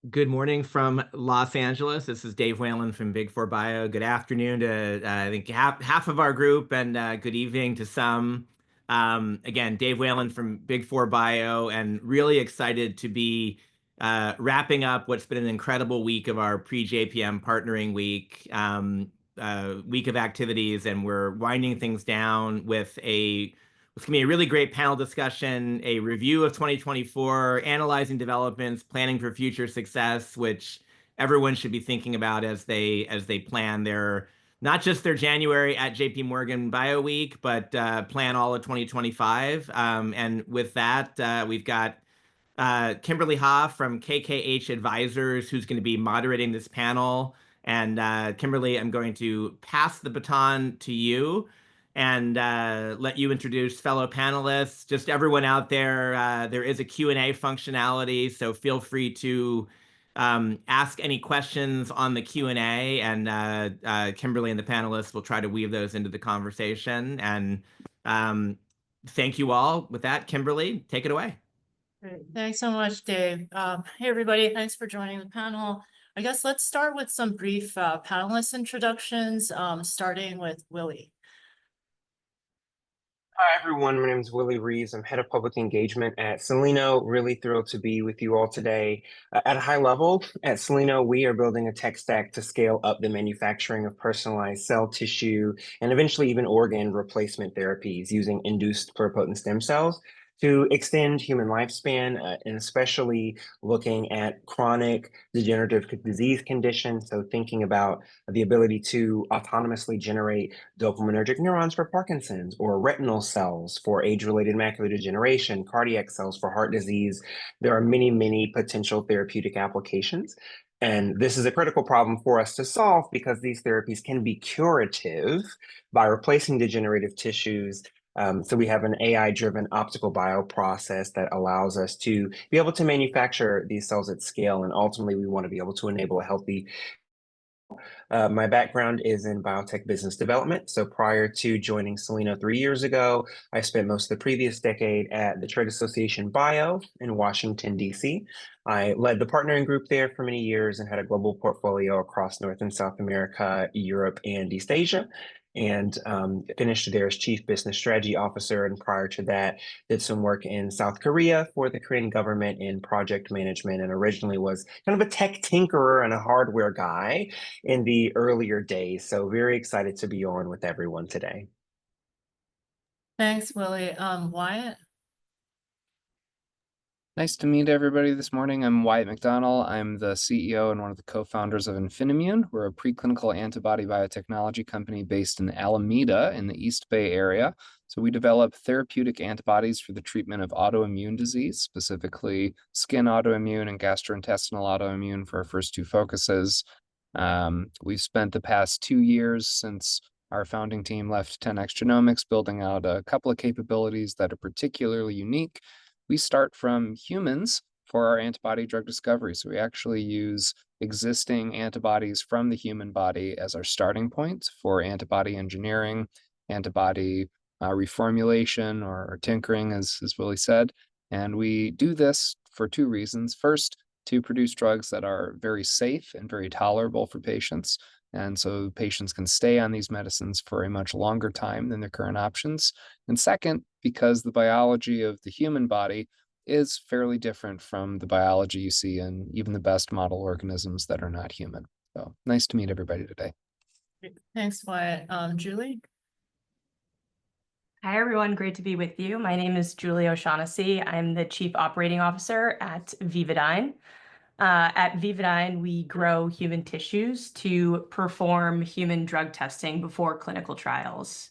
Good morning from Los Angeles. This is Dave Whalen from Big Four Bio. Good afternoon to I think half of our group, and good evening to some. Again, Dave Whalen from Big Four Bio, and really excited to be wrapping up what's been an incredible week of our pre-JPM partnering week, week of activities, and we're winding things down with it's going to be a really great panel discussion, a review of 2024, analyzing developments, planning for future success, which everyone should be thinking about as they plan their not just their January at JP Morgan Bio Week, but plan all of 2025. And with that, we've got Kimberly Hoff from KKH Advisors, who's going to be moderating this panel. And Kimberly, I'm going to pass the baton to you and let you introduce fellow panelists. Just everyone out there, there is a Q&A functionality, so feel free to ask any questions on the Q&A, and Kimberly and the panelists will try to weave those into the conversation. And thank you all. With that, Kimberly, take it away. Great. Thanks so much, Dave. Hey, everybody. Thanks for joining the panel. I guess let's start with some brief panelist introductions, starting with Willie. Hi, everyone. My name is Willie Reeves. I'm head of public engagement at Soleno. Really thrilled to be with you all today. At a high level, at Soleno, we are building a tech stack to scale up the manufacturing of personalized cell tissue and eventually even organ replacement therapies using induced pluripotent stem cells to extend human lifespan, and especially looking at chronic degenerative disease conditions. So thinking about the ability to autonomously generate dopaminergic neurons for Parkinson's, or retinal cells for age-related macular degeneration, cardiac cells for heart disease. There are many, many potential therapeutic applications. And this is a critical problem for us to solve because these therapies can be curative by replacing degenerative tissues. So we have an AI-driven optical bioprocess that allows us to be able to manufacture these cells at scale. And ultimately, we want to be able to enable a healthy my background is in biotech business development. So prior to joining Soleno 3 years ago, I spent most of the previous decade at the Trade Association Bio in Washington, D.C. I led the partnering group there for many years and had a global portfolio across North and South America, Europe, and East Asia, and finished there as Chief Business Strategy Officer. And prior to that, did some work in South Korea for the Korean government in project management, and originally was kind of a tech tinkerer and a hardware guy in the earlier days. So very excited to be on with everyone today. Thanks, Willie. Wyatt? Nice to meet everybody this morning. I'm Wyatt McDonnell. I'm the CEO and one of the co-founders of Infinimmune. We're a preclinical antibody biotechnology company based in Alameda in the East Bay area. So we develop therapeutic antibodies for the treatment of autoimmune disease, specifically skin autoimmune and gastrointestinal autoimmune for our first two focuses. We've spent the past 2 years since our founding team left 10x Genomics building out a couple of capabilities that are particularly unique. We start from humans for our antibody drug discovery. So we actually use existing antibodies from the human body as our starting point for antibody engineering, antibody reformulation or tinkering, as Willie said. And we do this for two reasons. First, to produce drugs that are very safe and very tolerable for patients. And so patients can stay on these medicines for a much longer time than their current options. And second, because the biology of the human body is fairly different from the biology you see in even the best model organisms that are not human. So nice to meet everybody today. Thanks, Wyatt. Julie? Hi, everyone. Great to be with you. My name is Julie O'Shaughnessy. I'm the Chief Operating Officer at Vivodyne. At Vivodyne, we grow human tissues to perform human drug testing before clinical trials.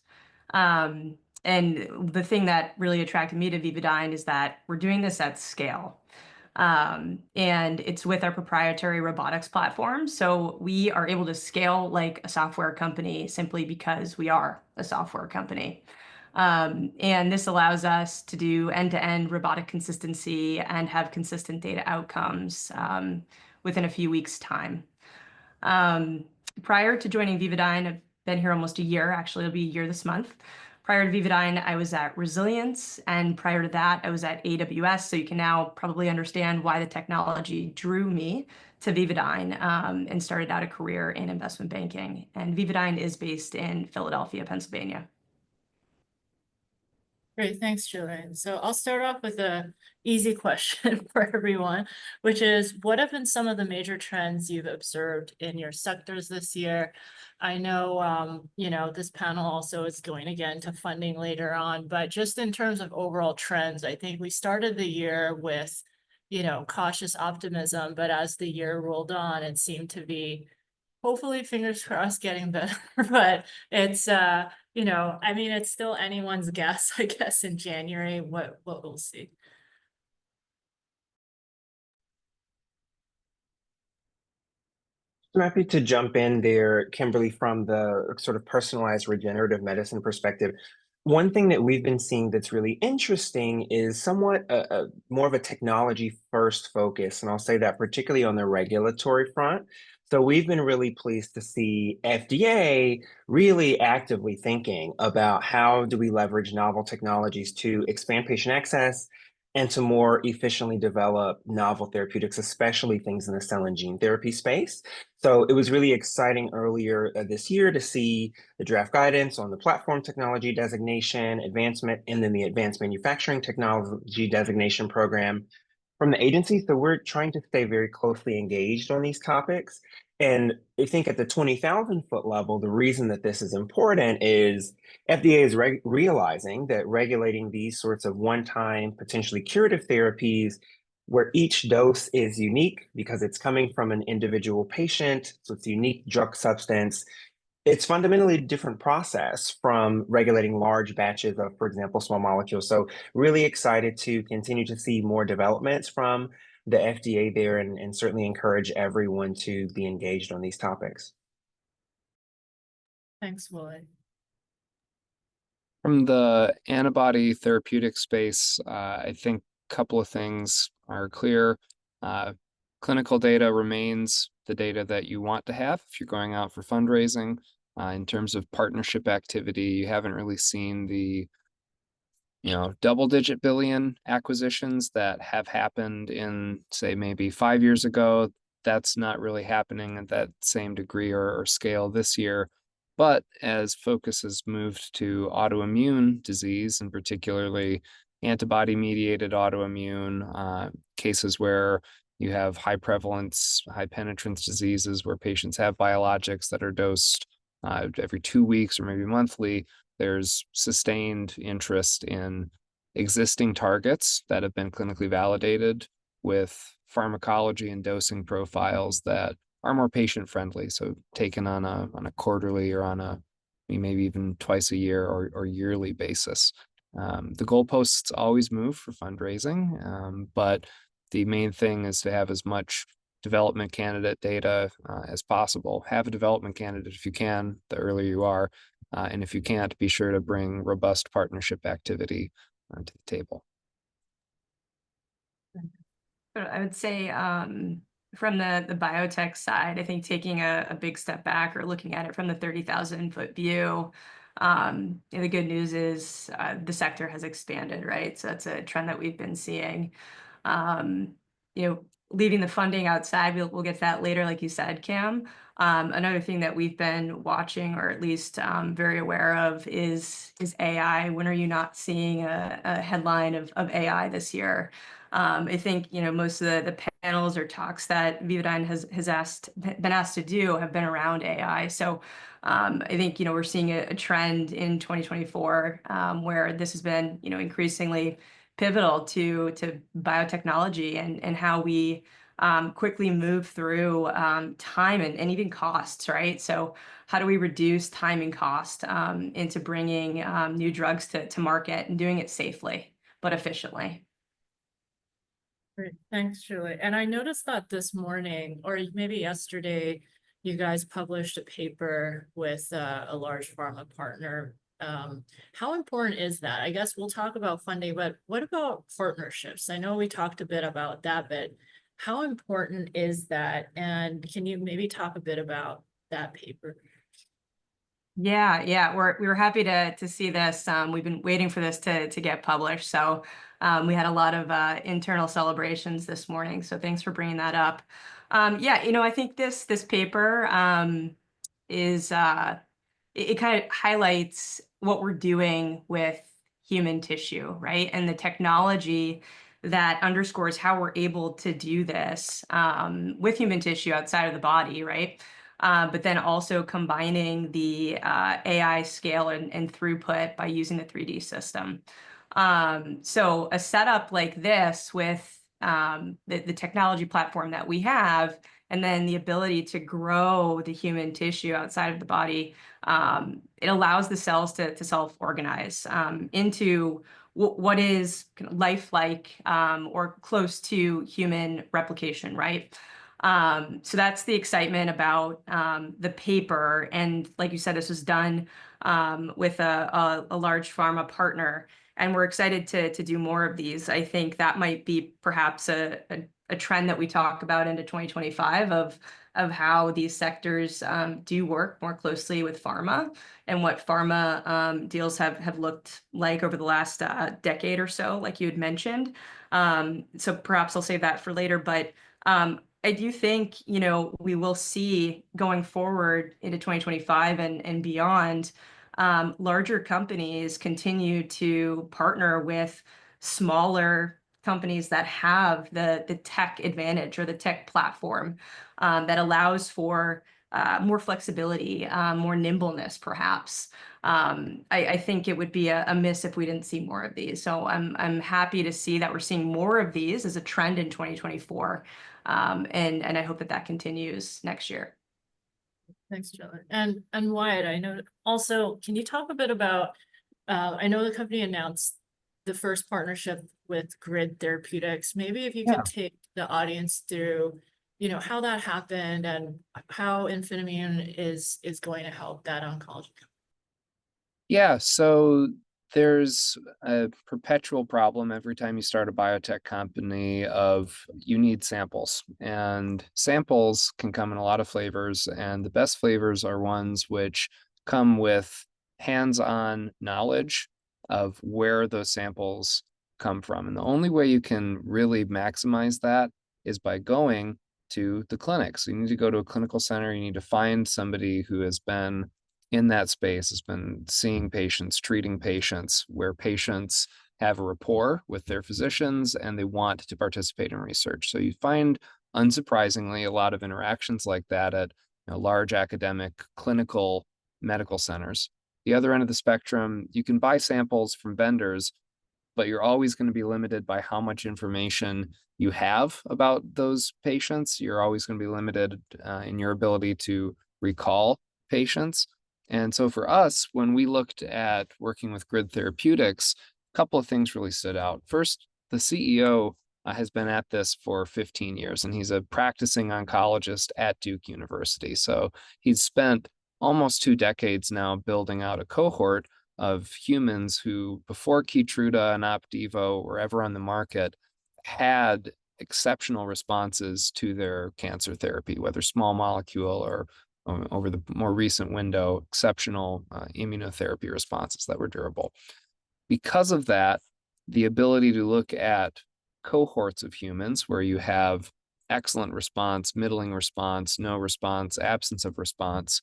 And the thing that really attracted me to Vivodyne is that we're doing this at scale. And it's with our proprietary robotics platform. So we are able to scale like a software company simply because we are a software company. And this allows us to do end-to-end robotic consistency and have consistent data outcomes within a few weeks' time. Prior to joining Vivodyne, I've been here almost a year. Actually, it'll be a year this month. Prior to Vivodyne, I was at Resilience, and prior to that, I was at AWS. So you can now probably understand why the technology drew me to Vivodyne, and started out a career in investment banking. And Vivodyne is based in Philadelphia, Pennsylvania. Great, thanks, Julian. So I'll start off with a easy question for everyone, which is, what have been some of the major trends you've observed in your sectors this year? I know, you know, this panel also is going again to funding later on, but just in terms of overall trends, I think we started the year with, you know, cautious optimism, but as the year rolled on, it seemed to be, hopefully, fingers crossed, getting better. But it's you know, I mean, it's still anyone's guess, I guess, in January, what we'll see. I'm happy to jump in there, Kimberly, from the sort of personalized regenerative medicine perspective. One thing that we've been seeing that's really interesting is somewhat more of a technology first focus. And I'll say that particularly on the regulatory front. So we've been really pleased to see FDA really actively thinking about how do we leverage novel technologies to expand patient access and to more efficiently develop novel therapeutics, especially things in the cell and gene therapy space. So it was really exciting earlier this year to see the draft guidance on the platform technology designation, advancement, and then the advanced manufacturing technology designation program from the agency. So we're trying to stay very closely engaged on these topics. And I think at the 20,000 foot level, the reason that this is important is FDA is realizing that regulating these sorts of one-time, potentially curative therapies where each dose is unique because it's coming from an individual patient, so it's a unique drug substance. It's fundamentally a different process from regulating large batches of, for example, small molecules. So really excited to continue to see more developments from the FDA there, and certainly encourage everyone to be engaged on these topics. Thanks, Wyatt. From the antibody therapeutic space, I think a couple of things are clear. Clinical data remains the data that you want to have if you're going out for fundraising. In terms of partnership activity, you haven't really seen the double-digit billion acquisitions that have happened in, say, maybe 5 years ago. That's not really happening at that same degree or scale this year. But as focus has moved to autoimmune disease, and particularly antibody-mediated autoimmune cases where you have high prevalence, high penetrance diseases where patients have biologics that are dosed every 2 weeks or maybe monthly, there's sustained interest in existing targets that have been clinically validated with pharmacology and dosing profiles that are more patient friendly. So taken on a quarterly or on a maybe even twice a year or yearly basis. The goalposts always move for fundraising, but the main thing is to have as much development candidate data as possible. Have a development candidate if you can, the earlier you are. And if you can't, be sure to bring robust partnership activity to the table. I would say from the biotech side, I think taking a big step back or looking at it from the 30,000 foot view, the good news is the sector has expanded, right? So that's a trend that we've been seeing. Leaving the funding outside, we'll get to that later, like you said, Cam. Another thing that we've been watching, or at least very aware of, is AI. When are you not seeing a headline of AI this year? I think most of the panels or talks that Vivodyne has been asked to do have been around AI. So I think we're seeing a trend in 2024 where this has been increasingly pivotal to biotechnology and how we quickly move through time and even costs, right? So how do we reduce time and cost into bringing new drugs to market and doing it safely but efficiently? Great, thanks, Julie. And I noticed that this morning, or maybe yesterday, you guys published a paper with a large pharma partner. How important is that? I guess we'll talk about funding, but what about partnerships? I know we talked a bit about that, but how important is that? And can you maybe talk a bit about that paper? Yeah, we were happy to see this. We've been waiting for this to get published, so we had a lot of internal celebrations this morning. So thanks for bringing that up. Yeah, I think this paper is it kind of highlights what we're doing with human tissue, right? And the technology that underscores how we're able to do this with human tissue outside of the body, right? But then also combining the AI scale and throughput by using the 3D system. So a setup like this with the technology platform that we have, and then the ability to grow the human tissue outside of the body, it allows the cells to self-organize into what is kind of lifelike or close to human replication, right? So that's the excitement about the paper. And like you said, this was done with a large pharma partner. And we're excited to do more of these. I think that might be perhaps a trend that we talk about into 2025 of how these sectors do work more closely with pharma and what pharma deals have looked like over the last decade or so, like you had mentioned. So perhaps I'll save that for later. But I do think, we will see going forward into 2025 and beyond, larger companies continue to partner with smaller companies that have the tech advantage or the tech platform that allows for more flexibility, more nimbleness, perhaps. I think it would be a miss if we didn't see more of these. So I'm happy to see that we're seeing more of these as a trend in 2024. And I hope that continues next year. Thanks, Julie. And Wyatt, I know also, can you talk a bit about, I know the company announced the first partnership with Grid Therapeutics. Maybe if you could take the audience through, how that happened and how Infinimmune is going to help that oncology. Yeah, so there's a perpetual problem every time you start a biotech company of you need samples, and samples can come in a lot of flavors, and the best flavors are ones which come with hands-on knowledge of where those samples come from. And the only way you can really maximize that is by going to the clinic. So you need to go to a clinical center, you need to find somebody who has been in that space, has been seeing patients, treating patients, where patients have a rapport with their physicians and they want to participate in research. So you find, unsurprisingly, a lot of interactions like that at large academic clinical medical centers. The other end of the spectrum, you can buy samples from vendors, but you're always going to be limited by how much information you have about those patients. You're always going to be limited in your ability to recall patients. And so for us, when we looked at working with Grid Therapeutics, a couple of things really stood out. First, the CEO has been at this for 15 years, and he's a practicing oncologist at Duke University. So he's spent almost 2 decades now building out a cohort of humans who, before Keytruda and Opdivo were ever on the market, had exceptional responses to their cancer therapy, whether small molecule or over the more recent window, exceptional immunotherapy responses that were durable. Because of that, the ability to look at cohorts of humans where you have excellent response, middling response, no response, absence of response,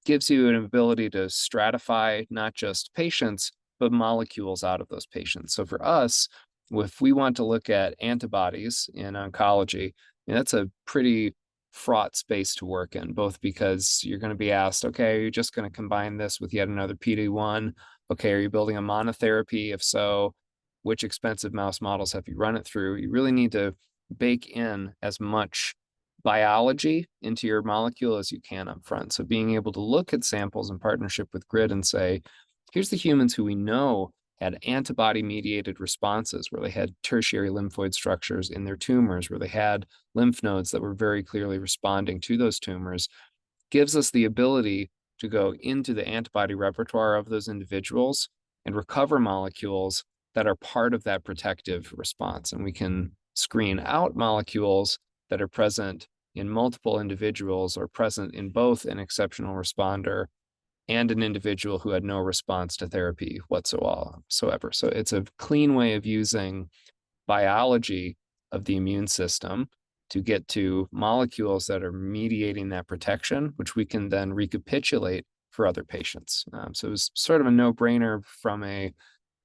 gives you an ability to stratify not just patients, but molecules out of those patients. So for us, if we want to look at antibodies in oncology, that's a pretty fraught space to work in, both because you're going to be asked, okay, you're just going to combine this with yet another PD-1. Okay, are you building a monotherapy? If so, which expensive mouse models have you run it through? You really need to bake in as much biology into your molecule as you can up front. So being able to look at samples in partnership with Grid and say, here's the humans who we know had antibody-mediated responses, where they had tertiary lymphoid structures in their tumors, where they had lymph nodes that were very clearly responding to those tumors, gives us the ability to go into the antibody repertoire of those individuals and recover molecules that are part of that protective response. And we can screen out molecules that are present in multiple individuals or present in both an exceptional responder and an individual who had no response to therapy whatsoever. So it's a clean way of using biology of the immune system to get to molecules that are mediating that protection, which we can then recapitulate for other patients. So it was sort of a no-brainer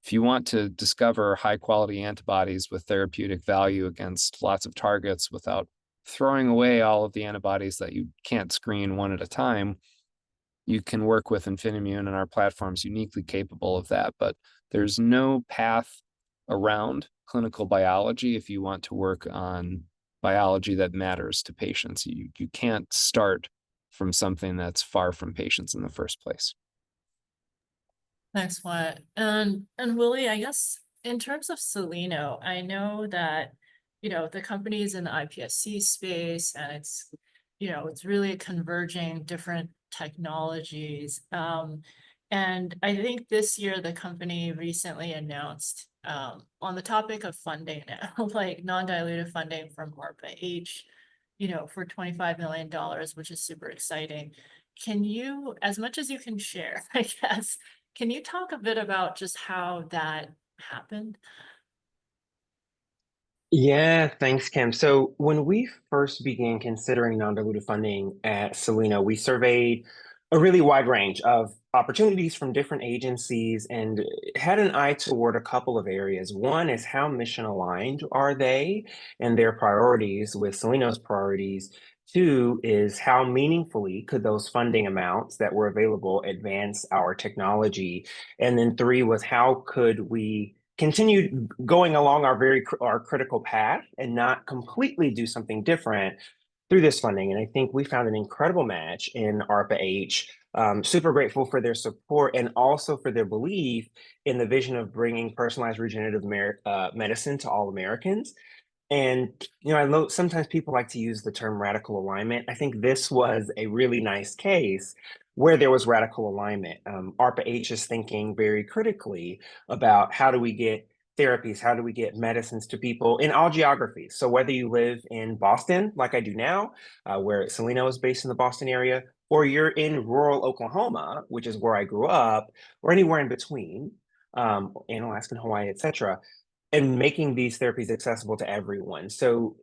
if you want to discover high quality antibodies with therapeutic value against lots of targets without throwing away all of the antibodies that you can't screen one at a time, you can work with Infinimmune, and our platform's uniquely capable of that. But there's no path around clinical biology if you want to work on biology that matters to patients. You can't start from something that's far from patients in the first place. Thanks, Wyatt. And Willie, I guess in terms of Soleno, I know that, the company is in the iPSC space, and it's, it's really converging different technologies. And I think this year the company recently announced on the topic of funding now, like non-dilutive funding from ARPA-H, for $25 million, which is super exciting. Can you, as much as you can share, I guess, can you talk a bit about just how that happened? Yeah, thanks, Kim. So when we first began considering non-dilutive funding at Soleno, we surveyed a really wide range of opportunities from different agencies and had an eye toward a couple of areas. One is how mission aligned are they and their priorities with Soleno's priorities. Two is how meaningfully could those funding amounts that were available advance our technology? And then three was how could we continue going along our critical path and not completely do something different through this funding. And I think we found an incredible match in ARPA-H. Super grateful for their support and also for their belief in the vision of bringing personalized regenerative medicine to all Americans. And, I know sometimes people like to use the term radical alignment. I think this was a really nice case where there was radical alignment. ARPA-H is thinking very critically about how do we get therapies, how do we get medicines to people in all geographies. So whether you live in Boston, like I do now, where Soleno is based in the Boston area, or you're in rural Oklahoma, which is where I grew up, or anywhere in between, in Alaska and Hawaii, et cetera, and making these therapies accessible to everyone. So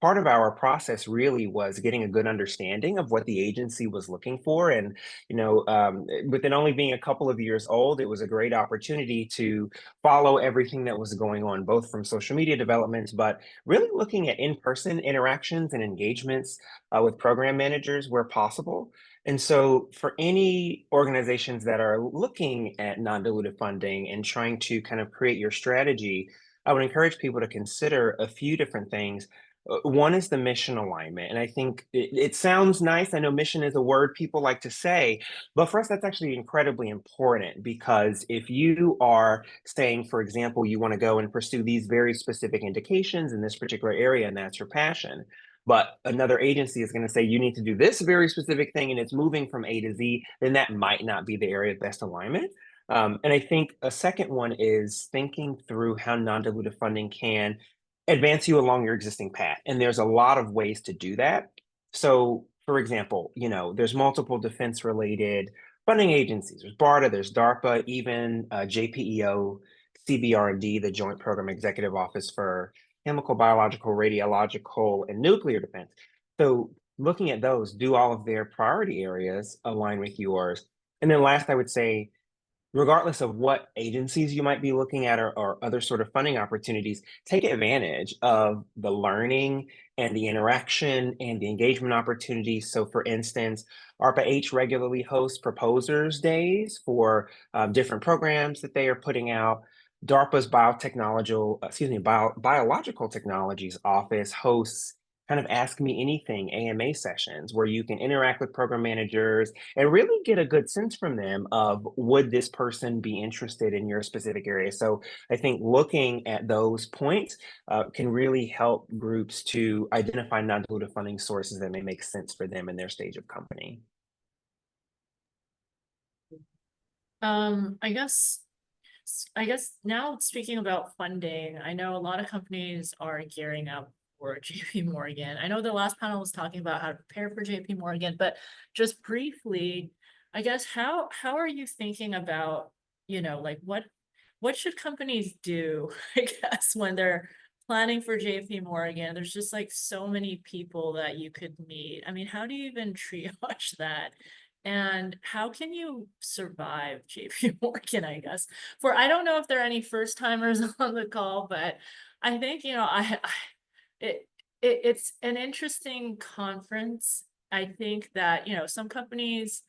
part of our process really was getting a good understanding of what the agency was looking for. And, with it only being a couple of years old, it was a great opportunity to follow everything that was going on, both from social media developments, but really looking at in-person interactions and engagements with program managers where possible. And so for any organizations that are looking at non-dilutive funding and trying to kind of create your strategy, I would encourage people to consider a few different things. One is the mission alignment. And I think it sounds nice. I know mission is a word people like to say, but for us, that's actually incredibly important because if you are saying, for example, you want to go and pursue these very specific indications in this particular area, and that's your passion, but another agency is going to say you need to do this very specific thing and it's moving from A to Z, then that might not be the area of best alignment. And I think a second one is thinking through how non-dilutive funding can advance you along your existing path. And there's a lot of ways to do that. So, for example, there's multiple defense related funding agencies. There's BARDA, there's DARPA, even JPEO, CBR&D, the Joint Program Executive Office for Chemical, Biological, Radiological, and Nuclear Defense. So looking at those, do all of their priority areas align with yours? And then last, I would say, regardless of what agencies you might be looking at or other sort of funding opportunities, take advantage of the learning and the interaction and the engagement opportunities. So for instance, ARPA-H regularly hosts proposers days for different programs that they are putting out. DARPA's Biological Technologies Office hosts kind of Ask Me Anything AMA sessions where you can interact with program managers and really get a good sense from them of would this person be interested in your specific area. So I think looking at those points can really help groups to identify non-dilutive funding sources that may make sense for them in their stage of company. I guess now speaking about funding, I know a lot of companies are gearing up for JP Morgan. I know the last panel was talking about how to prepare for JP Morgan, but just briefly, I guess how are you thinking about, like what should companies do, I guess, when they're planning for JP Morgan? There's just like so many people that you could meet. I mean, how do you even triage that? And how can you survive JP Morgan, I guess? I don't know if there are any first timers on the call, but I think, it's an interesting conference. I think that, some companies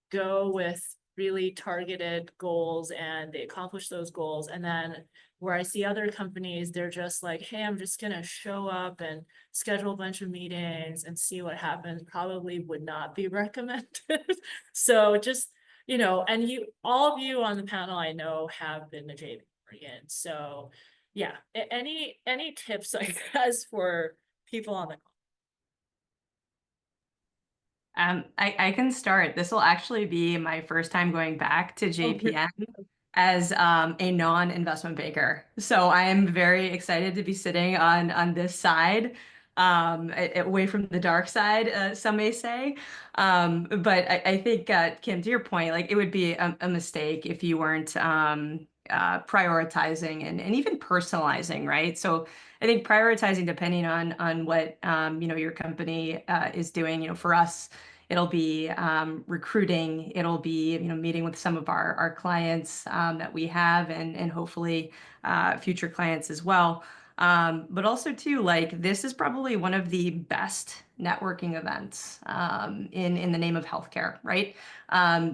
go with really targeted goals and they accomplish those goals. And then where I see other companies, they're just like, hey, I'm just going to show up and schedule a bunch of meetings and see what happens, probably would not be recommended. So just, and all of you on the panel I know have been to JP Morgan. So yeah, any tips, I guess, for people on the call? I can start. This will actually be my first time going back to JPM as a non-investment banker. So I am very excited to be sitting on this side, away from the dark side, some may say. But I think, Kim, to your point, like it would be a mistake if you weren't prioritizing and even personalizing, right? So I think prioritizing depending on what your company is doing. For us, it'll be recruiting. It'll be meeting with some of our clients that we have, and hopefully future clients as well. But also too, like this is probably one of the best networking events in the name of healthcare, right?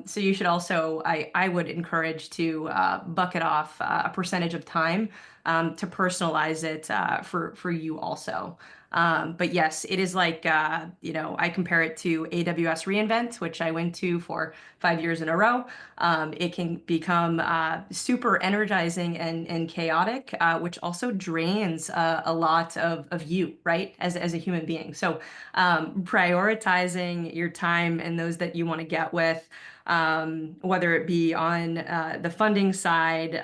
So you should also, I would encourage to bucket off a percentage of time to personalize it for you also. But yes, it is like, I compare it to AWS reInvent, which I went to for 5 years in a row. It can become super energizing and chaotic, which also drains a lot of you, right, as a human being. So prioritizing your time and those that you want to get with, whether it be on the funding side,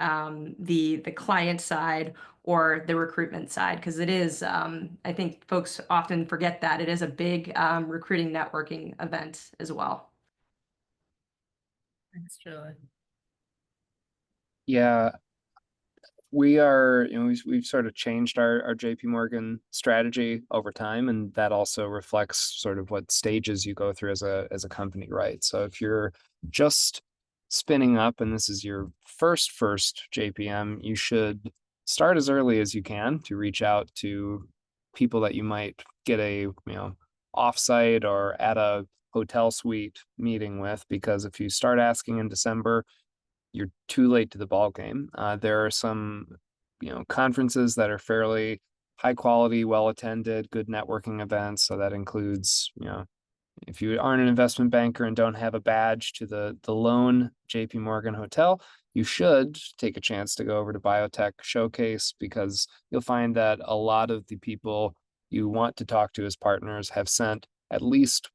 the client side, or the recruitment side, because it is, I think folks often forget that it is a big recruiting networking event as well. Thanks, Julie. Yeah, we are, we've sort of changed our JP Morgan strategy over time, and that also reflects sort of what stages you go through as a company, right? So if you're just spinning up and this is your first JPM, you should start as early as you can to reach out to people that you might get a offsite or at a hotel suite meeting with, because if you start asking in December, you're too late to the ball game. There are some, conferences that are fairly high quality, well attended, good networking events. So that includes, if you aren't an investment banker and don't have a badge to the lone JP Morgan hotel, you should take a chance to go over to Biotech Showcase, because you'll find that a lot of the people you want to talk to as partners have sent at least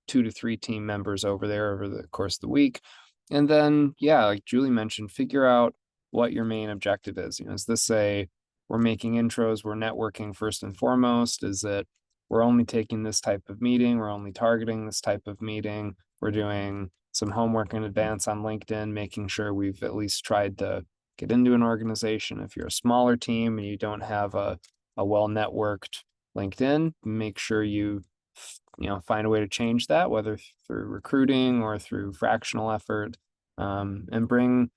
2 to 3 team members over there over the course of the week. And then, yeah, like Julie mentioned, figure out what your main objective is. Is this we're making intros, we're networking first and foremost? Is it we're only taking this type of meeting, we're only targeting this type of meeting, we're doing some homework in advance on LinkedIn, making sure we've at least tried to get into an organization? If you're a smaller team and you don't have a well-networked LinkedIn, make sure you find a way to change that, whether through recruiting or through fractional effort, and bring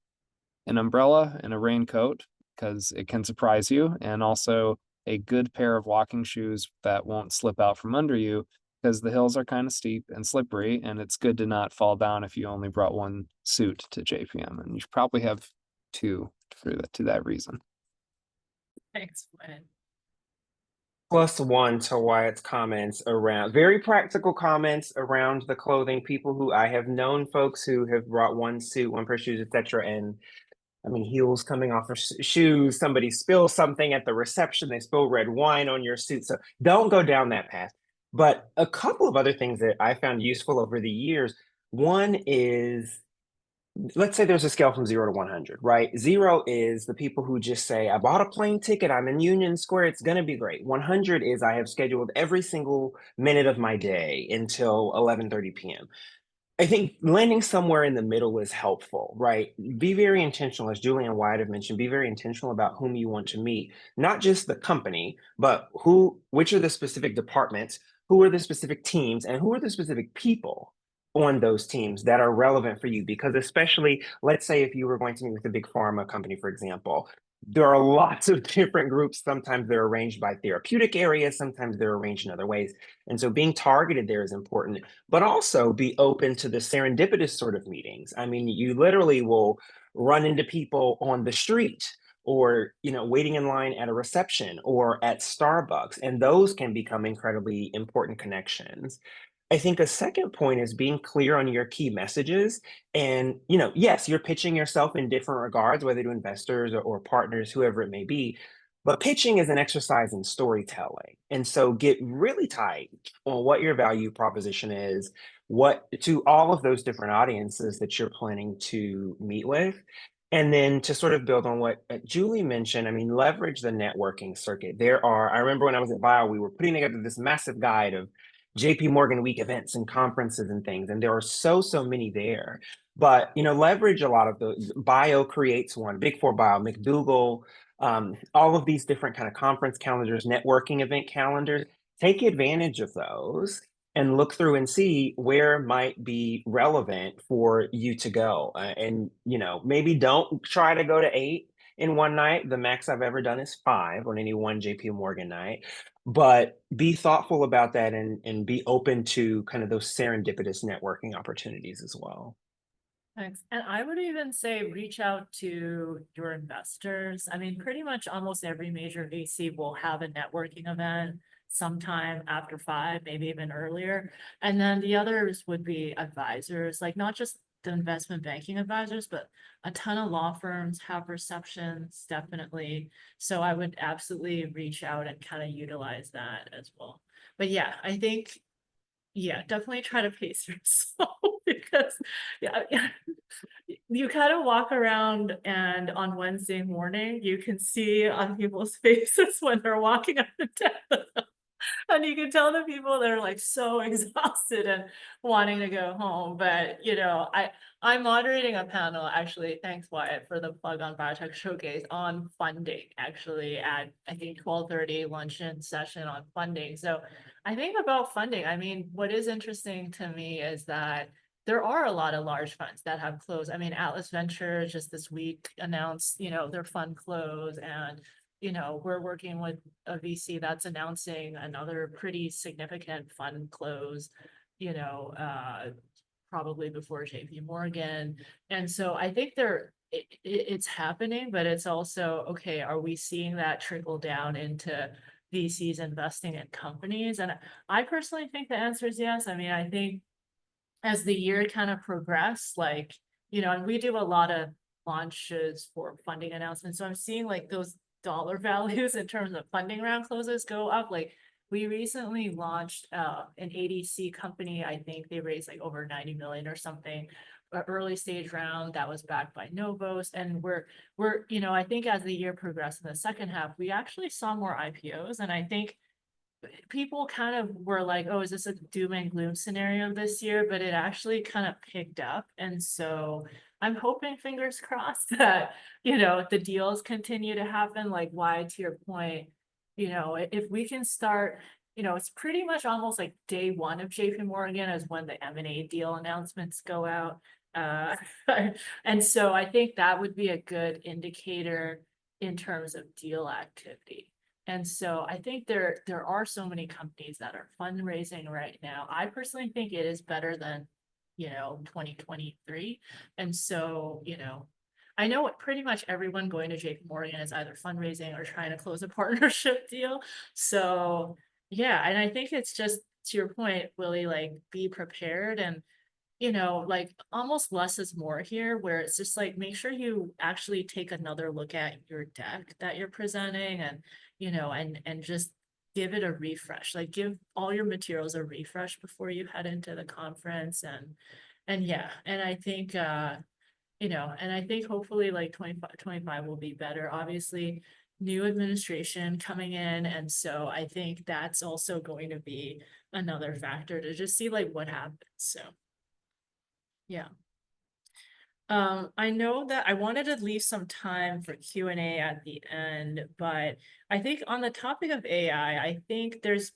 an umbrella and a raincoat, because it can surprise you, and also a good pair of walking shoes that won't slip out from under you, because the hills are kind of steep and slippery, and it's good to not fall down if you only brought one suit to JPM, and you should probably have 2 to that reason. Thanks, Wyatt. +1 to Wyatt's comments around very practical comments around the clothing. People who I have known, folks who have brought one suit, one pair of shoes, etc. And I mean, heels coming off of shoes. Somebody spills something at the reception. They spill red wine on your suit. So don't go down that path. But a couple of other things that I found useful over the years. One is, let's say there's a scale from 0 to 100, right? 0 is the people who just say, I bought a plane ticket, I'm in Union Square, it's going to be great. 100 is I have scheduled every single minute of my day until 11:30 p.m. I think landing somewhere in the middle is helpful, right? Be very intentional, as Julie and Wyatt have mentioned, be very intentional about whom you want to meet, not just the company, but which are the specific departments, who are the specific teams, and who are the specific people on those teams that are relevant for you. Because especially, let's say if you were going to meet with a big pharma company, for example, there are lots of different groups. Sometimes they're arranged by therapeutic areas, sometimes they're arranged in other ways. And so being targeted there is important, but also be open to the serendipitous sort of meetings. I mean, you literally will run into people on the street or, waiting in line at a reception or at Starbucks, and those can become incredibly important connections. I think a second point is being clear on your key messages. And, yes, you're pitching yourself in different regards, whether to investors or partners, whoever it may be. But pitching is an exercise in storytelling. And so get really tight on what your value proposition is, what to all of those different audiences that you're planning to meet with. And then to sort of build on what Julie mentioned, I mean, leverage the networking circuit. I remember when I was at Bio, we were putting together this massive guide of JP Morgan week events and conferences and things, and there are so many there. But leverage a lot of those. Bio creates one, Big Four Bio, McDougall, all of these different kind of conference calendars, networking event calendars. Take advantage of those and look through and see where might be relevant for you to go. And maybe don't try to go to 8 in one night. The max I've ever done is 5 on any one JP Morgan night. But be thoughtful about that and be open to kind of those serendipitous networking opportunities as well. Thanks. And I would even say reach out to your investors. I mean, pretty much almost every major VC will have a networking event sometime after 5, maybe even earlier. And then the others would be advisors, like not just the investment banking advisors, but a ton of law firms have receptions, definitely. So I would absolutely reach out and kind of utilize that as well. But yeah, I think, yeah, definitely try to pace yourself because you kind of walk around and on Wednesday morning, you can see on people's faces when they're walking up and down. And you can tell the people they're like so exhausted and wanting to go home. But I'm moderating a panel actually. Thanks, Wyatt, for the plug on Biotech Showcase on funding. Actually, at I think 12:30 luncheon session on funding. So I think about funding. I mean, what is interesting to me is that there are a lot of large funds that have closed. I mean, Atlas Venture just this week announced, their fund close, and we're working with a VC that's announcing another pretty significant fund close, probably before JP Morgan. And so I think it's happening, but it's also, okay, are we seeing that trickle down into VCs investing in companies? And I personally think the answer is yes. I mean, I think as the year kind of progressed, and we do a lot of launches for funding announcements. So I'm seeing like those dollar values in terms of funding round closes go up. Like we recently launched an ADC company. I think they raised like over 90 million or something, an early stage round that was backed by Novos. And we're I think as the year progressed in the second half, we actually saw more IPOs. And I think people kind of were like, oh, is this a doom and gloom scenario this year? But it actually kind of picked up. And so I'm hoping, fingers crossed, that, the deals continue to happen. Like, why, to your point, if we can start, it's pretty much almost like day one of JP Morgan is when the M&A deal announcements go out. And so I think that would be a good indicator in terms of deal activity. And so I think there are so many companies that are fundraising right now. I personally think it is better than, 2023. And so, I know pretty much everyone going to JP Morgan is either fundraising or trying to close a partnership deal. So yeah, and I think it's just to your point, Willie, like be prepared and like almost less is more here, where it's just like make sure you actually take another look at your deck that you're presenting and and just give it a refresh, like give all your materials a refresh before you head into the conference. And yeah, and I think and I think hopefully like 25 will be better. Obviously new administration coming in, and so I think that's also going to be another factor to just see like what happens. So Yeah. I know that I wanted to leave some time for Q&A at the end, but I think on the topic of AI, I think there's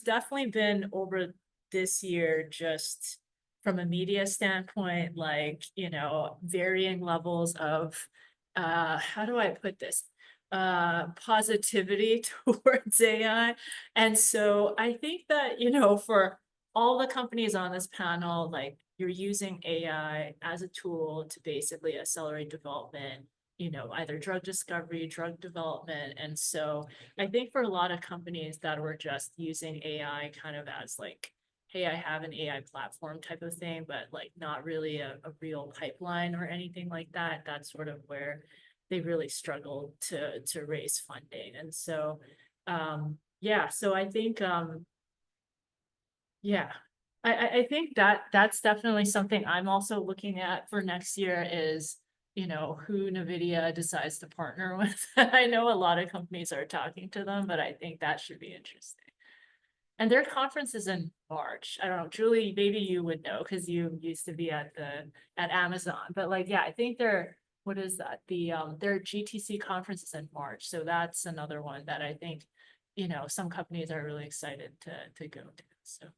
definitely been over this year, just from a media standpoint, like, you know, varying levels of, how do I put this? Positivity towards AI. And so I think that, you know, for all the companies on this panel, like, you're using AI as a tool to basically accelerate development, you know, either drug discovery, drug development. And so I think for a lot of companies that were just using AI kind of as like, hey, I have an AI platform type of thing, but like not really a real pipeline or anything like that, that's sort of where they really struggled to raise funding. And so yeah, so I think yeah, I think that that's definitely something I'm also looking at for next year is, you know, who NVIDIA decides to partner with. I know a lot of companies are talking to them, but I think that should be interesting. And their conference is in March. I don't know, Julie, maybe you would know because you used to be at Amazon. But like, yeah, I think what is that? Their GTC conference is in March. So that's another one that I think, you know, some companies are really excited to go to. So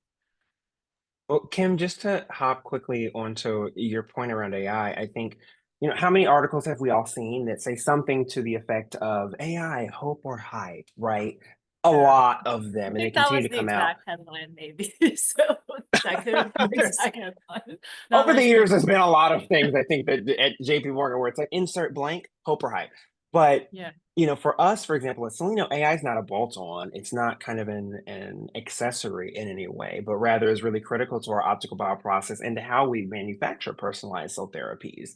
Well, Kim, just to hop quickly onto your point around AI, I think, you know, how many articles have we all seen that say something to the effect of AI, hope or hype, right? A Yeah. lot of them, I and they think that continue was to the come out. exact headline, maybe. So that could have been the exact headline. Not Over the much years, more. there's been a lot of things I think that at JP Morgan where it's like insert blank, hope or hype. But Yeah. you know, for us, for example, at Seleno, AI is not a bolt-on. It's not kind of an accessory in any way, but rather is really critical to our optical bioprocess and to how we manufacture personalized cell therapies.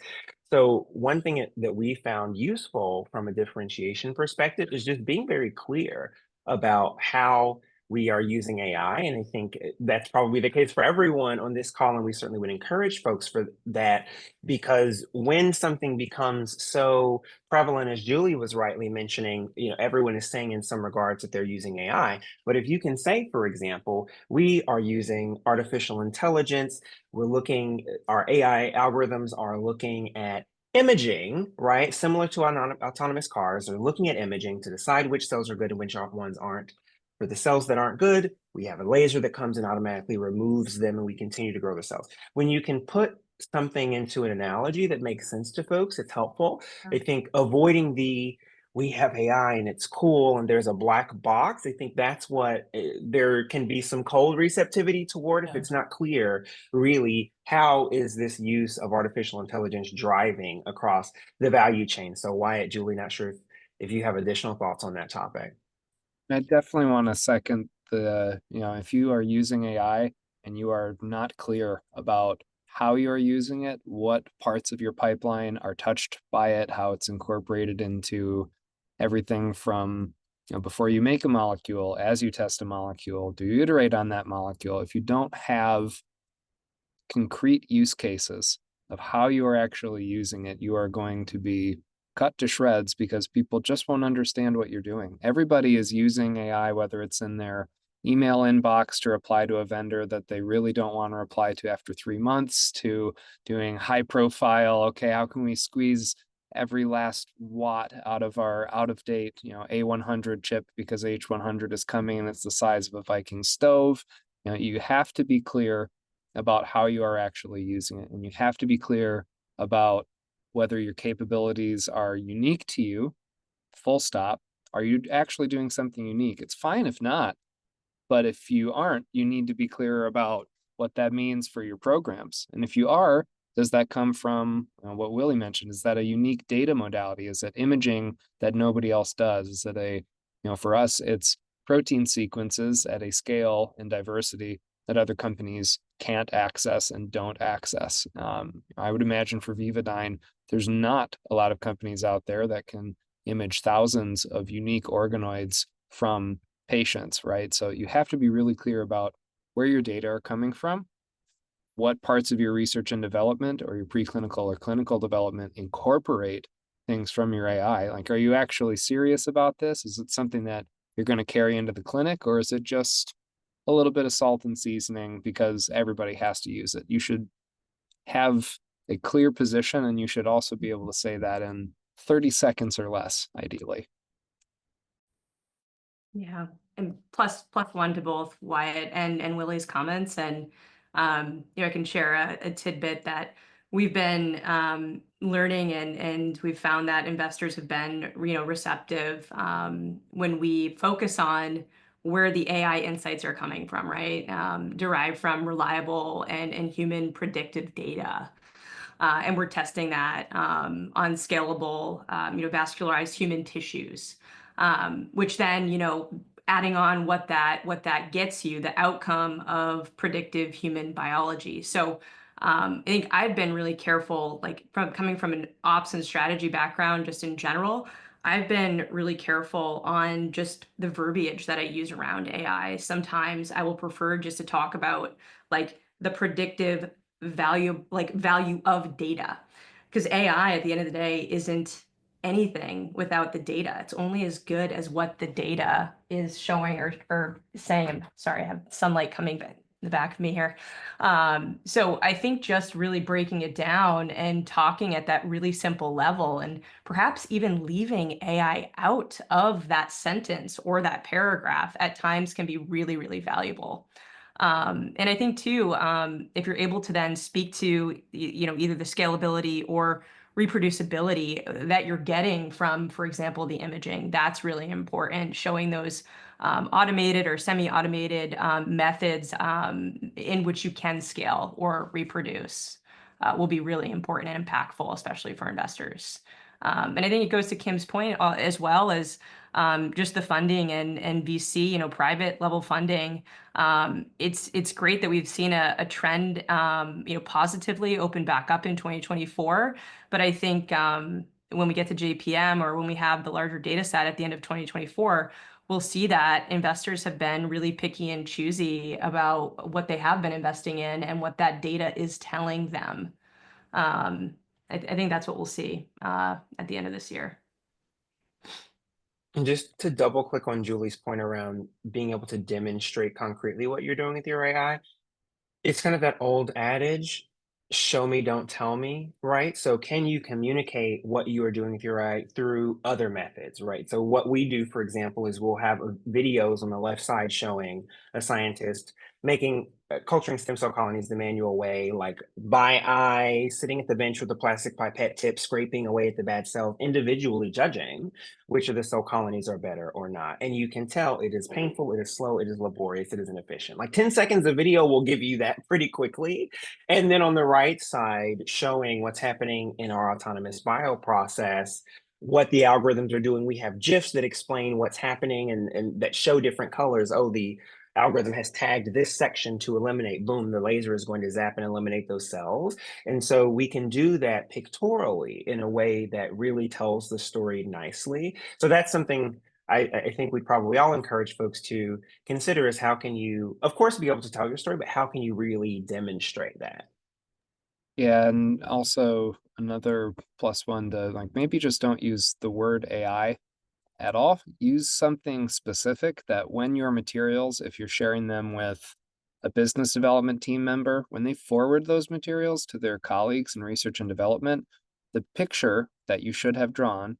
So one thing that we found useful from a differentiation perspective is just being very clear about how we are using AI. And I think that's probably the case for everyone on this call. And we certainly would encourage folks for that, because when something becomes so prevalent, as Julie was rightly mentioning, you know, everyone is saying in some regards that they're using AI. But if you can say, for example, we are using artificial intelligence, we're looking, our AI algorithms are looking at imaging, right? Similar to autonomous cars, they're looking at imaging to decide which cells are good and which ones aren't. For the cells that aren't good, we have a laser that comes and automatically removes them, and we continue to grow the cells. When you can put something into an analogy that makes sense to folks, it's helpful. I think avoiding we have AI and it's cool and there's a black box, I think that's what there can be some cold receptivity toward if it's not clear really how is this use of artificial intelligence driving across the value chain. So Wyatt, Julie, not sure if you have additional thoughts on that topic. I definitely want to second the, you know, if you are using AI and you are not clear about how you're using it, what parts of your pipeline are touched by it, how it's incorporated into everything from, you know, before you make a molecule, as you test a molecule, do you iterate on that molecule? If you don't have concrete use cases of how you are actually using it, you are going to be cut to shreds because people just won't understand what you're doing. Everybody is using AI, whether it's in their email inbox to reply to a vendor that they really don't want to reply to after 3 months, to doing high profile, okay, how can we squeeze every last watt out of our out of date, you know, A100 chip because H100 is coming and it's the size of a Viking stove. You know, you have to be clear about how you are actually using it, and you have to be clear about whether your capabilities are unique to you, full stop. Are you actually doing something unique? It's fine if not, but if you aren't, you need to be clear about what that means for your programs. And if you are, does that come from what Willie mentioned? Is that a unique data modality? Is it imaging that nobody else does? Is it a, you know, for us, it's protein sequences at a scale and diversity that other companies can't access and don't access. I would imagine for Vivodyne, there's not a lot of companies out there that can image thousands of unique organoids from patients, right? So you have to be really clear about where your data are coming from, what parts of your research and development or your preclinical or clinical development incorporate things from your AI. Like, are you actually serious about this? Is it something that you're going to carry into the clinic, or is it just a little bit of salt and seasoning because everybody has to use it. You should have a clear position, and you should also be able to say that in 30 seconds or less, ideally. Yeah, and plus one to both Wyatt and Willie's comments. And I can share a tidbit that we've been learning, and we've found that investors have been receptive when we focus on where the AI insights are coming from, right? Derived from reliable and human predictive data. And we're testing that on scalable, vascularized human tissues, which then, adding on what that gets you, the outcome of predictive human biology. So I think I've been really careful, like coming from an ops and strategy background, just in general. I've been really careful on just the verbiage that I use around AI. Sometimes I will prefer just to talk about like the predictive value of data, because AI at the end of the day isn't anything without the data. It's only as good as what the data is showing or saying. Sorry, I have sunlight coming in the back of me here. So I think just really breaking it down and talking at that really simple level, and perhaps even leaving AI out of that sentence or that paragraph at times, can be really, really valuable. And I think too, if you're able to then speak to, either the scalability or reproducibility that you're getting from, for example, the imaging, that's really important. Showing those automated or semi-automated methods in which you can scale or reproduce will be really important and impactful, especially for investors. And I think it goes to Kim's point as well as just the funding and VC, private level funding. It's great that we've seen a trend, positively open back up in 2024. But I think when we get to JPM, or when we have the larger data set at the end of 2024, we'll see that investors have been really picky and choosy about what they have been investing in and what that data is telling them. I think that's what we'll see at the end of this year. And just to double click on Julie's point around being able to demonstrate concretely what you're doing with your AI, it's kind of that old adage, show me, don't tell me, right? So can you communicate what you are doing with your AI through other methods, right? So what we do, for example, is we'll have videos on the left side showing a scientist making culturing stem cell colonies the manual way, like by eye, sitting at the bench with a plastic pipette tip, scraping away at the bad cells, individually judging which of the cell colonies are better or not. And you can tell it is painful, it is slow, it is laborious, it is inefficient. Like 10 seconds of video will give you that pretty quickly. And then on the right side, showing what's happening in our autonomous bioprocess, what the algorithms are doing. We have GIFs that explain what's happening and that show different colors. Oh, the algorithm has tagged this section to eliminate. Boom, the laser is going to zap and eliminate those cells. And so we can do that pictorially in a way that really tells the story nicely. So that's something I think we probably all encourage folks to consider, is how can you, of course, be able to tell your story, but how can you really demonstrate that? Yeah, and also another plus one to like maybe just don't use the word AI at all. Use something specific that when your materials, if you're sharing them with a business development team member, when they forward those materials to their colleagues in research and development, the picture that you should have drawn,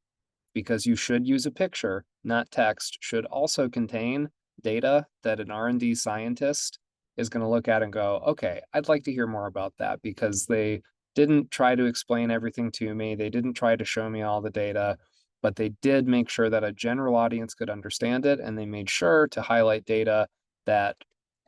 because you should use a picture, not text, should also contain data that an R&D scientist is going to look at and go, okay, I'd like to hear more about that, because they didn't try to explain everything to me. They didn't try to show me all the data, but they did make sure that a general audience could understand it. And they made sure to highlight data that,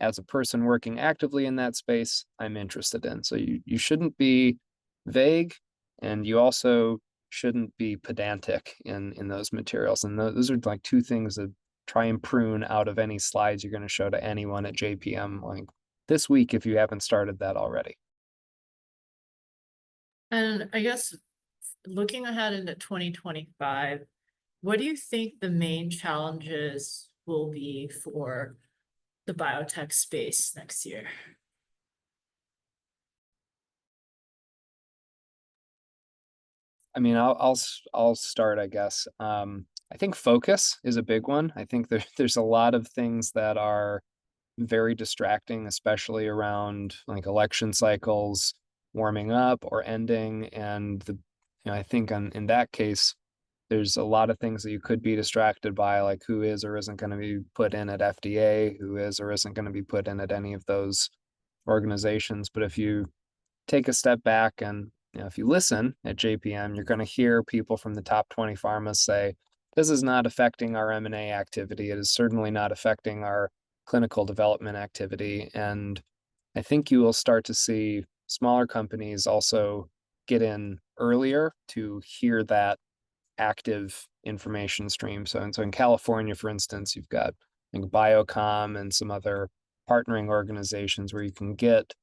as a person working actively in that space, I'm interested in. So you shouldn't be vague, and you also shouldn't be pedantic in those materials. And those are like two things that try and prune out of any slides you're going to show to anyone at JPM like this week, if you haven't started that already. And I guess looking ahead into 2025, what do you think the main challenges will be for the biotech space next year? I mean, I'll start, I guess. I think focus is a big one. I think there's a lot of things that are very distracting, especially around like election cycles warming up or ending. And I think in that case, there's a lot of things that you could be distracted by, like who is or isn't going to be put in at FDA, who is or isn't going to be put in at any of those organizations. But if you take a step back and if you listen at JPM, you're going to hear people from the top 20 pharmas say, this is not affecting our M&A activity. It is certainly not affecting our clinical development activity. And I think you will start to see smaller companies also get in earlier to hear that active information stream. So in California, for instance, you've got Biocom and some other partnering organizations where you can get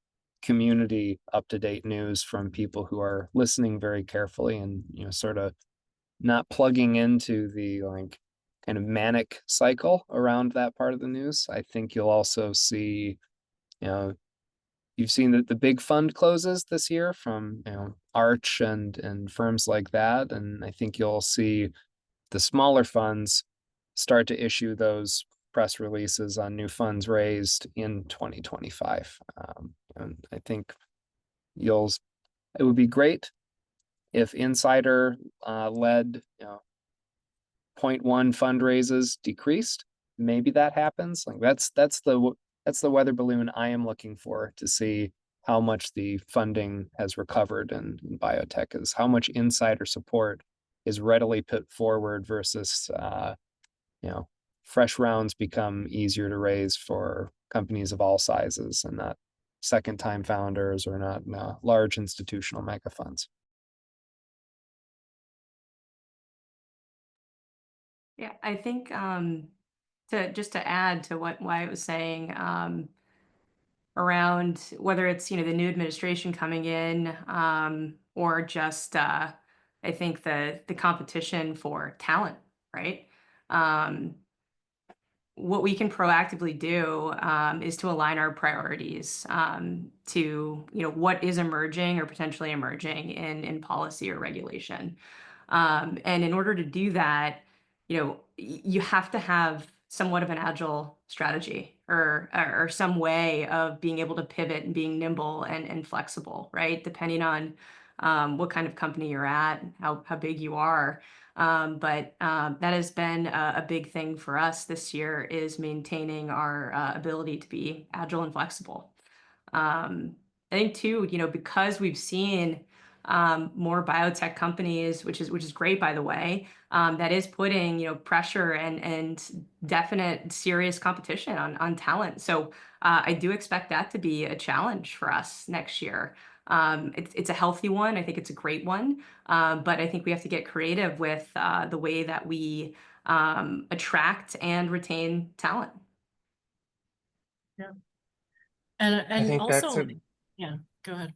community up-to-date news from people who are listening very carefully and sort of not plugging into the kind of manic cycle around that part of the news. I think you'll also see, you've seen that the big fund closes this year from Arch and firms like that, and I think you'll see the smaller funds start to issue those press releases on new funds raised in 2025. And I think it would be great if insider led 0.1 fundraises decreased. Maybe that happens. Like that's the weather balloon I am looking for to see how much the funding has recovered in biotech, is how much insider support is readily put forward versus fresh rounds become easier to raise for companies of all sizes and not second-time founders or not large institutional mega funds. Yeah, I think to add to what Wyatt was saying, around whether it's the new administration coming in, or just I think the competition for talent, right? What we can proactively do is to align our priorities to what is emerging or potentially emerging in policy or regulation. And in order to do that, you have to have somewhat of an agile strategy or some way of being able to pivot and being nimble and flexible, right? Depending on what kind of company you're at, how big you are. But that has been a big thing for us this year, is maintaining our ability to be agile and flexible. I think too, because we've seen more biotech companies, which is great, by the way, that is putting pressure and definite serious competition on talent. So I do expect that to be a challenge for us next year. It's a healthy one. I think it's a great one. But I think we have to get creative with the way that we attract and retain talent. Yeah. I And think also, yeah, go ahead.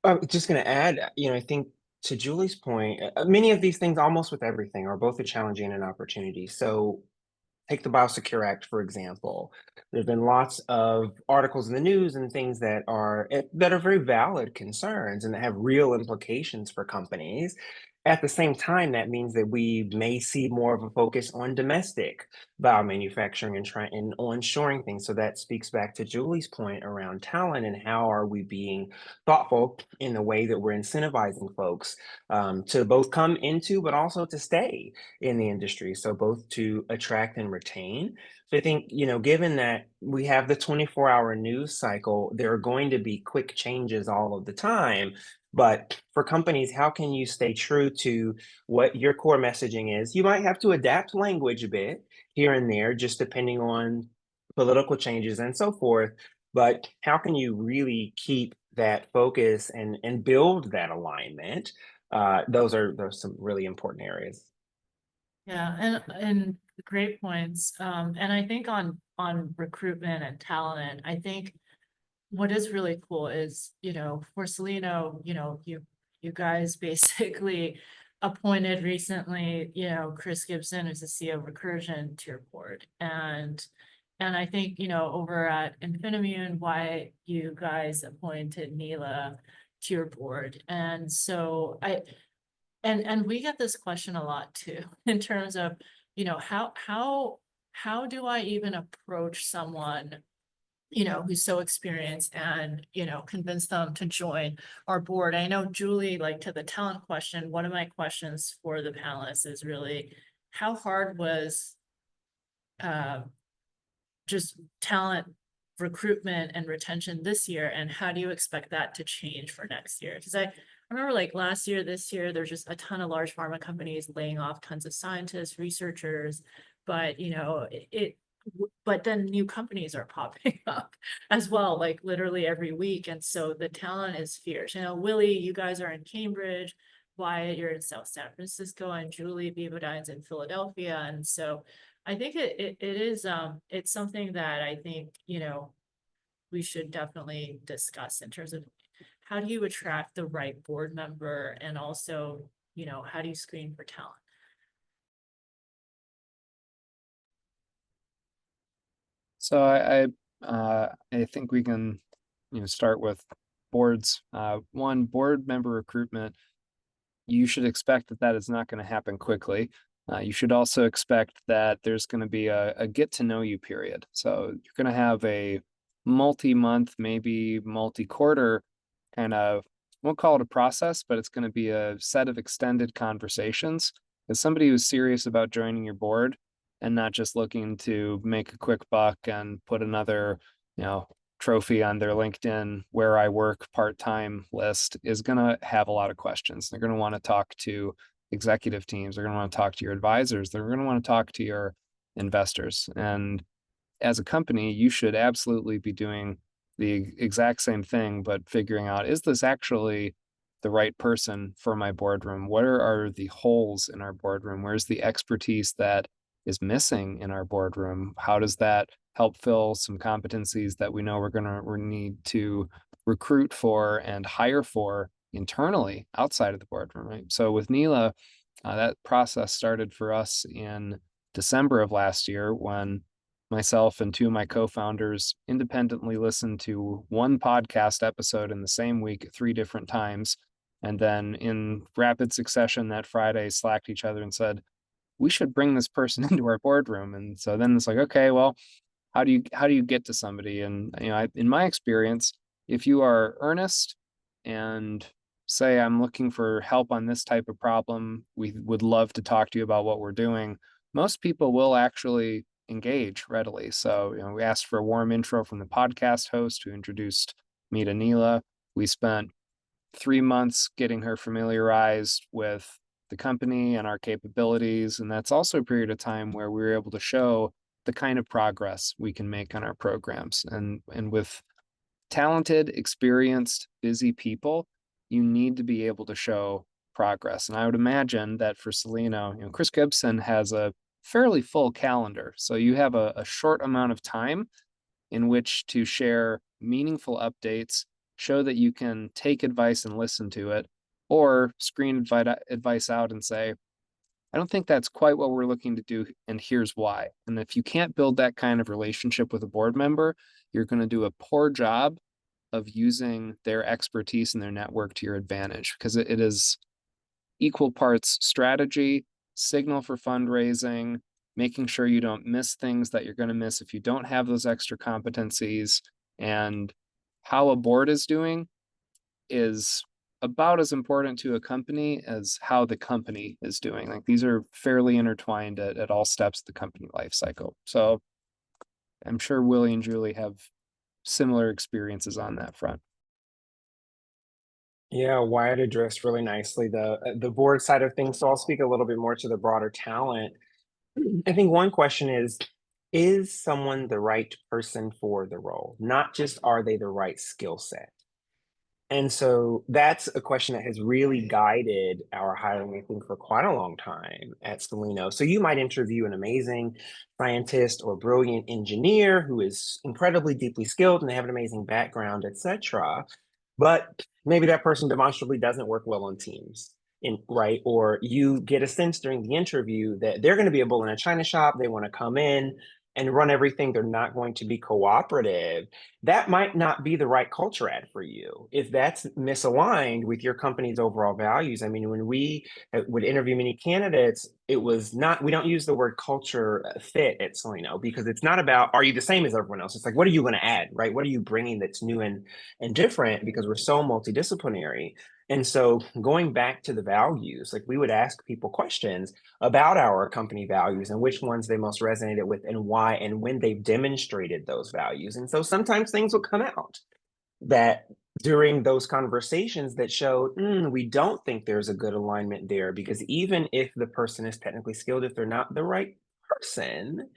I'm just going to add, I think to Julie's point, many of these things, almost with everything, are both a challenge and an opportunity. So take the Biosecure Act, for example. There's been lots of articles in the news and things that are very valid concerns and that have real implications for companies. At the same time, that means that we may see more of a focus on domestic biomanufacturing and onshoring things. So that speaks back to Julie's point around talent and how are we being thoughtful in the way that we're incentivizing folks to both come into, but also to stay in the industry. So both to attract and retain. So I think, given that we have the 24-hour news cycle, there are going to be quick changes all of the time. But for companies, how can you stay true to what your core messaging is? You might have to adapt language a bit here and there, just depending on political changes and so forth. But how can you really keep that focus and build that alignment? Those are some really important areas. Yeah, and great points. And I think on recruitment and talent, I think what is really cool is, for Soleno, you guys basically appointed recently, Chris Gibson as the CEO of Recursion to your board. And I think, over at Infinimmune, why you guys appointed Neela to your board. And so and we get this question a lot too, in terms of, how how do I even approach someone, you know, who's so experienced and, you know, convince them to join our board? I know, Julie, like, to the talent question, one of my questions for the panelists is really, how hard was just talent recruitment and retention this year, and how do you expect that to change for next year? Because I remember, like, last year, this year, there's just a ton of large pharma companies laying off tons of scientists, researchers, but, you know, but then new companies are popping up as well, like literally every week. And so the talent is fierce. You know, Willie, you guys are in Cambridge, Wyatt, you're in South San Francisco, and Julie, Vivodyne's in Philadelphia. And so I think it is, it's something that I think, you know, we should definitely discuss in terms of how do you attract the right board member, and also, you know, how do you screen for talent? So I think we can, start with boards. One, board member recruitment. You should expect that that is not going to happen quickly. You should also expect that there's going to be a get to know you period. So you're going to have a multi-month, maybe multi-quarter kind of, won't call it a process, but it's going to be a set of extended conversations. As somebody who's serious about joining your board and not just looking to make a quick buck and put another, trophy on their LinkedIn where I work part-time list, is going to have a lot of questions. They're going to want to talk to executive teams. They're going to want to talk to your advisors. They're going to want to talk to your investors. And as a company, you should absolutely be doing the exact same thing, but figuring out, is this actually the right person for my boardroom? Where are the holes in our boardroom? Where's the expertise that is missing in our boardroom? How does that help fill some competencies that we know we need to recruit for and hire for internally outside of the boardroom, right? So with Neela, that process started for us in December of last year, when myself and two of my co-founders independently listened to one podcast episode in the same week at 3 different times. And then in rapid succession that Friday, slacked each other and said, we should bring this person into our boardroom. And so then it's like, okay, well, how do you get to somebody? And, in my experience, if you are earnest and say, I'm looking for help on this type of problem, we would love to talk to you about what we're doing, most people will actually engage readily. So, we asked for a warm intro from the podcast host who introduced me to Neela. We spent 3 months getting her familiarized with the company and our capabilities. And that's also a period of time where we were able to show the kind of progress we can make on our programs. And with talented, experienced, busy people, you need to be able to show progress. And I would imagine that for Soleno, Chris Gibson has a fairly full calendar. So you have a short amount of time in which to share meaningful updates, show that you can take advice and listen to it, or screen advice out and say, I don't think that's quite what we're looking to do, and here's why. And if you can't build that kind of relationship with a board member, you're going to do a poor job of using their expertise and their network to your advantage, because it is equal parts strategy, signal for fundraising, making sure you don't miss things that you're going to miss if you don't have those extra competencies. And how a board is doing is about as important to a company as how the company is doing. Like, these are fairly intertwined at all steps of the company life cycle. So I'm sure Willie and Julie have similar experiences on that front. Yeah, Wyatt addressed really nicely the board side of things. So I'll speak a little bit more to the broader talent. I think one question is someone the right person for the role? Not just are they the right skill set? And so that's a question that has really guided our hiring, I think, for quite a long time at Soleno. So you might interview an amazing scientist or brilliant engineer who is incredibly deeply skilled and they have an amazing background, etc. But maybe that person demonstrably doesn't work well on teams, right? Or you get a sense during the interview that they're going to be a bull in a china shop. They want to come in, and run everything, they're not going to be cooperative, that might not be the right culture ad for you. If that's misaligned with your company's overall values, I mean, when we would interview many candidates, it was not, we don't use the word culture fit at Salino, because it's not about, are you the same as everyone else? It's like, what are you going to add, right? What are you bringing that's new and different, because we're so multidisciplinary. And so going back to the values, like we would ask people questions about our company values and which ones they most resonated with and why, and when they've demonstrated those values. And so sometimes things will come out that during those conversations that showed, we don't think there's a good alignment there, because even if the person is technically skilled, if they're not the right person,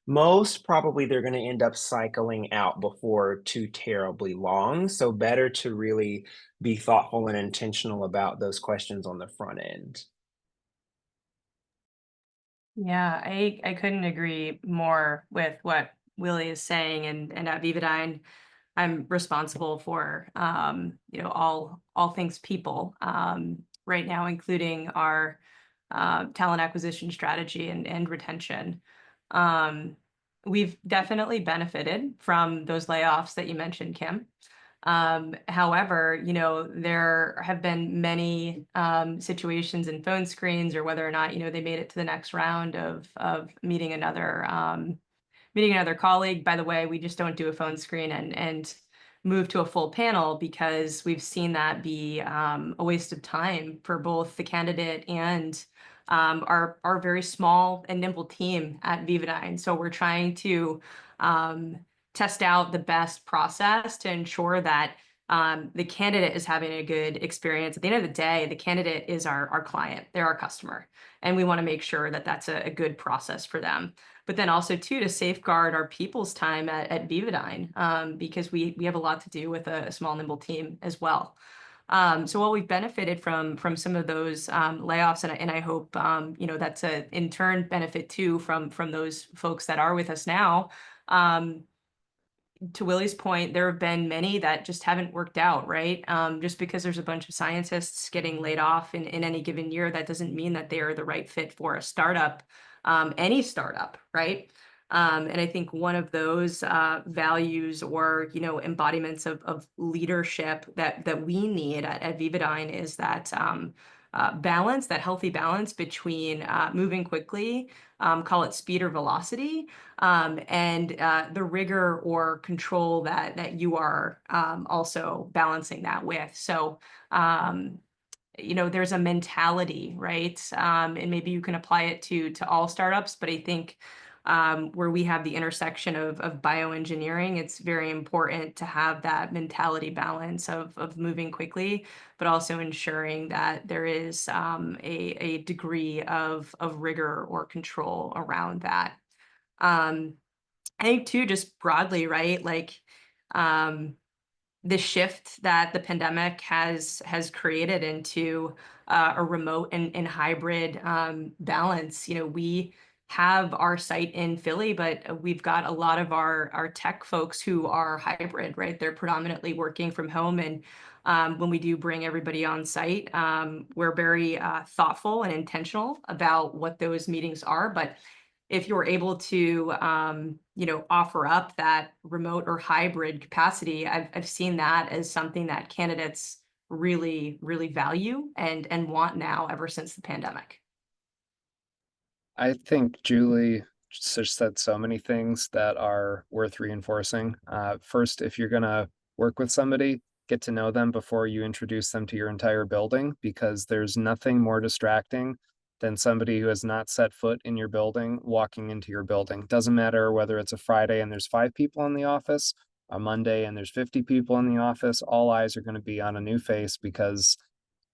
most probably they're going to end up cycling out before too terribly long. So better to really be thoughtful and intentional about those questions on the front end. Yeah, I couldn't agree more with what Willie is saying. And at Vivodyne, I'm responsible for all things people right now, including our talent acquisition strategy and retention. We've definitely benefited from those layoffs that you mentioned, Kim. However, there have been many situations in phone screens, or whether or not, they made it to the next round of meeting another colleague. By the way, we just don't do a phone screen and move to a full panel, because we've seen that be a waste of time for both the candidate and our very small and nimble team at Vivodyne. So we're trying to test out the best process to ensure that the candidate is having a good experience. At the end of the day, the candidate is our client, they're our customer, and we want to make sure that that's a good process for them. But then also too, to safeguard our people's time at Vivodyne, because we have a lot to do with a small nimble team as well. So while we've benefited from some of those layoffs, and I hope that's a in turn benefit too from those folks that are with us now. To Willie's point, there have been many that just haven't worked out, right? Just because there's a bunch of scientists getting laid off in any given year, that doesn't mean that they are the right fit for a startup, any startup, right? And I think one of those values or embodiments of leadership that we need at Vivodyne is that balance, that healthy balance between moving quickly, call it speed or velocity, and the rigor or control that you are also balancing that with. So there's a mentality, right? And maybe you can apply it to all startups, but I think where we have the intersection of bioengineering, it's very important to have that mentality balance of moving quickly, but also ensuring that there is a degree of rigor or control around that. I think too, just broadly, right? Like the shift that the pandemic has created into a remote and hybrid balance. We have our site in Philly, but we've got a lot of our tech folks who are hybrid, right? They're predominantly working from home. And when we do bring everybody on site, we're very thoughtful and intentional about what those meetings are. But if you're able to, offer up that remote or hybrid capacity, I've seen that as something that candidates really, really value and want now ever since the pandemic. I think Julie just said so many things that are worth reinforcing. First, if you're going to work with somebody, get to know them before you introduce them to your entire building, because there's nothing more distracting than somebody who has not set foot in your building walking into your building. Doesn't matter whether it's a Friday and there's 5 people in the office, a Monday and there's 50 people in the office. All eyes are going to be on a new face because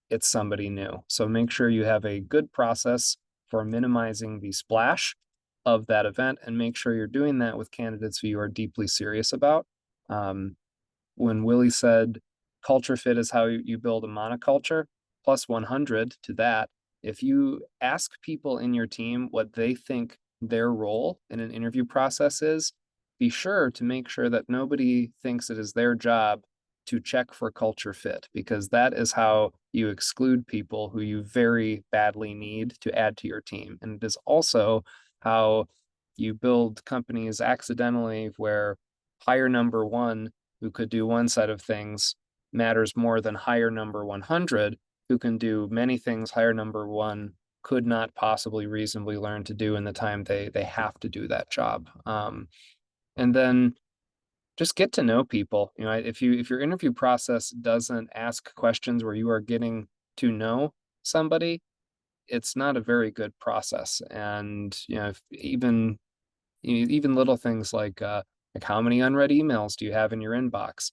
it's somebody new. So make sure you have a good process for minimizing the splash of that event, and make sure you're doing that with candidates who you are deeply serious about. When Willie said culture fit is how you build a monoculture, plus 100 to that. If you ask people in your team what they think their role in an interview process is, be sure to make sure that nobody thinks it is their job to check for culture fit, because that is how you exclude people who you very badly need to add to your team. And it is also how you build companies accidentally where hire number 1 who could do one set of things matters more than hire number 100 who can do many things hire number 1 could not possibly reasonably learn to do in the time they have to do that job. And then just get to know people. You know, if your interview process doesn't ask questions where you are getting to know somebody, it's not a very good process. And you know, if even little things like how many unread emails do you have in your inbox?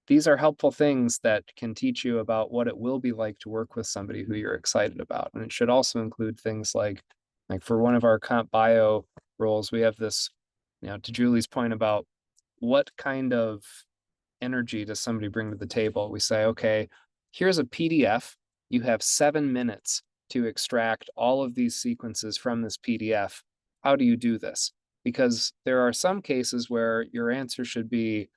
These are helpful things that can teach you about what it will be like to work with somebody who you're excited about. And it should also include things like for one of our comp bio roles, we have this, you know, to Julie's point about what kind of energy does somebody bring to the table? We say, okay, here's a PDF. You have 7 minutes to extract all of these sequences from this PDF. How do you do this? Because there are some cases where your answer should be,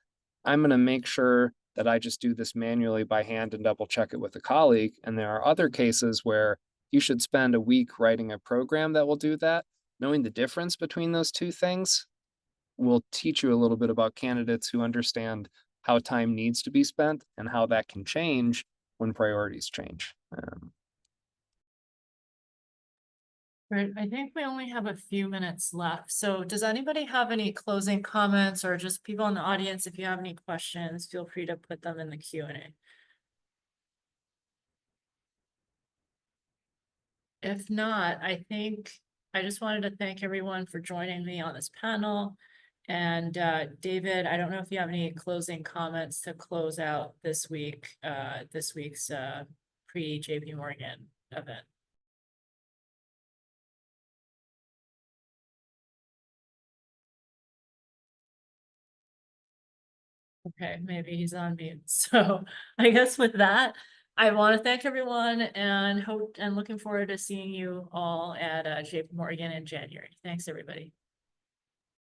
I'm going to make sure that I just do this manually by hand and double check it with a colleague. And there are other cases where you should spend a week writing a program that will do that. Knowing the difference between those two things will teach you a little bit about candidates who understand how time needs to be spent and how that can change when priorities change. Right, I think we only have a few minutes left. So does anybody have any closing comments, or just people in the audience, if you have any questions, feel free to put them in the Q&A. If not, I think I just wanted to thank everyone for joining me on this panel. And David, I don't know if you have any closing comments to close out this week's pre-JP Morgan event. Okay, maybe he's on mute. So I guess with that, I want to thank everyone and looking forward to seeing you all at JP Morgan in January. Thanks, everybody.